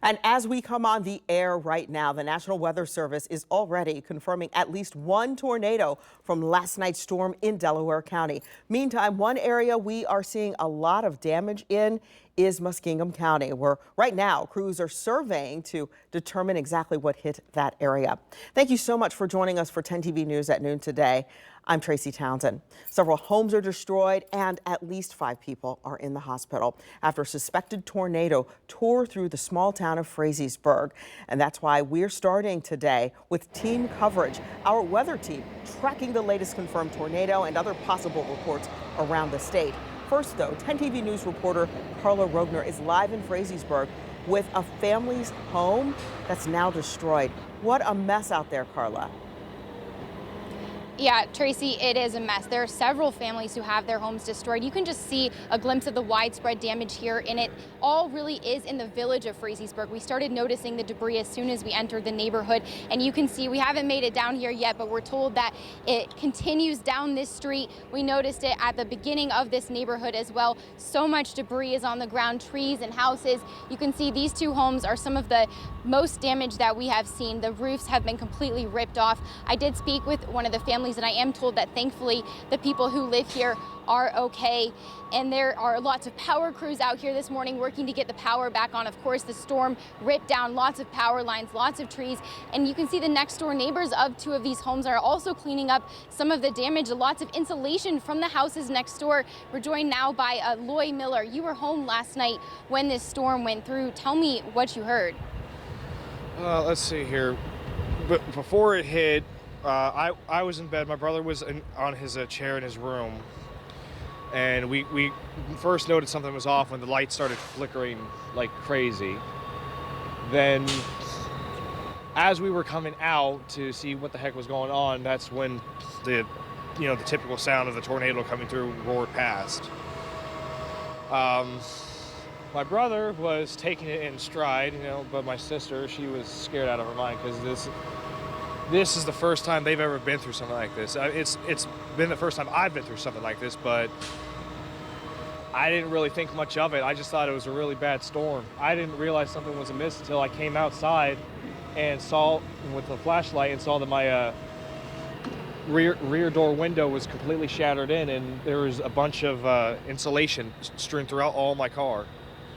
And as we come on the air right now, the National Weather Service is already confirming at least one tornado from last night's storm in Delaware County. Meantime, one area we are seeing a lot of damage in is Muskingum County, where right now crews are surveying to determine exactly what hit that area. Thank you so much for joining us for 10 TV News at noon today. I'm Tracy Townsend. Several homes are destroyed and at least 5 people are in the hospital after a suspected tornado tore through the small town of Frazeysburg. And that's why we're starting today with team coverage. Our weather team tracking the latest confirmed tornado and other possible reports around the state. First, though, 10 TV News reporter Carla Rogner is live in Frazeysburg with a family's home that's now destroyed. What a mess out there, Carla. Yeah, Tracy, it is a mess. There are several families who have their homes destroyed. You can just see a glimpse of the widespread damage here, and it all really is in the village of Frazeysburg. We started noticing the debris as soon as we entered the neighborhood, and you can see we haven't made it down here yet, but we're told that it continues down this street. We noticed it at the beginning of this neighborhood as well. So much debris is on the ground, trees and houses. You can see these 2 homes are some of the most damage that we have seen. The roofs have been completely ripped off. I did speak with one of the families, and I am told that thankfully the people who live here are okay. And there are lots of power crews out here this morning working to get the power back on. Of course, the storm ripped down lots of power lines, lots of trees, and you can see the next door neighbors of 2 of these homes are also cleaning up some of the damage, lots of insulation from the houses next door. We're joined now by Loy Miller. You were home last night when this storm went through. Tell me what you heard. Let's see here. But before it hit, I was in bed. My brother was on his chair in his room, and we first noticed something was off when the light started flickering like crazy. Then, as we were coming out to see what the heck was going on, that's when the typical sound of the tornado coming through roared past. My brother was taking it in stride, but my sister, she was scared out of her mind because this is the first time they've ever been through something like this. It's been the first time I've been through something like this, but I didn't really think much of it. I just thought it was a really bad storm. I didn't realize something was amiss until I came outside and saw with the flashlight and saw that my rear door window was completely shattered in, and there was a bunch of insulation strewn throughout all my car.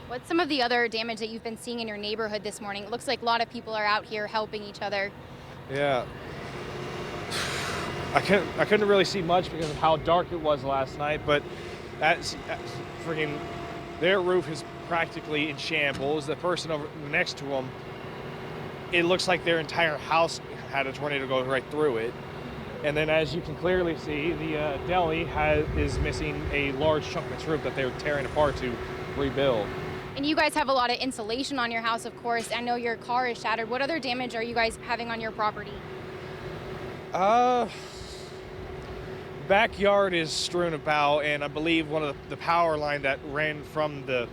What's some of the other damage that you've been seeing in your neighborhood this morning? It looks like a lot of people are out here helping each other. Yeah. I couldn't really see much because of how dark it was last night, but that's freaking, their roof is practically in shambles. The person over next to them, it looks like their entire house had a tornado go right through it. And then, as you can clearly see, the deli is missing a large chunk of its roof that they were tearing apart to rebuild. And you guys have a lot of insulation on your house, of course. I know your car is shattered. What other damage are you guys having on your property? Backyard is strewn about, and I believe one of the power line that ran from the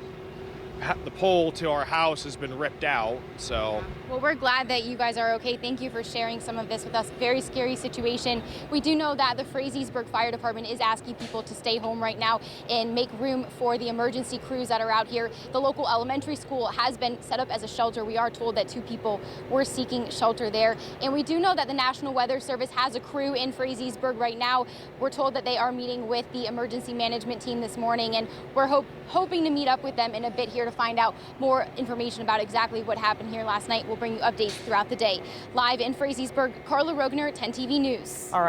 pole to our house has been ripped out, so. Well, we're glad that you guys are okay. Thank you for sharing some of this with us. Very scary situation. We do know that the Frazeysburg Fire Department is asking people to stay home right now and make room for the emergency crews that are out here. The local elementary school has been set up as a shelter. We are told that 2 people were seeking shelter there. And we do know that the National Weather Service has a crew in Frazeysburg right now. We're told that they are meeting with the emergency management team this morning, and we're hoping to meet up with them in a bit here to find out more information about exactly what happened here last night. We'll bring you updates throughout the day. Live in Frazeysburg, Carla Rogner, 10 TV News. All right.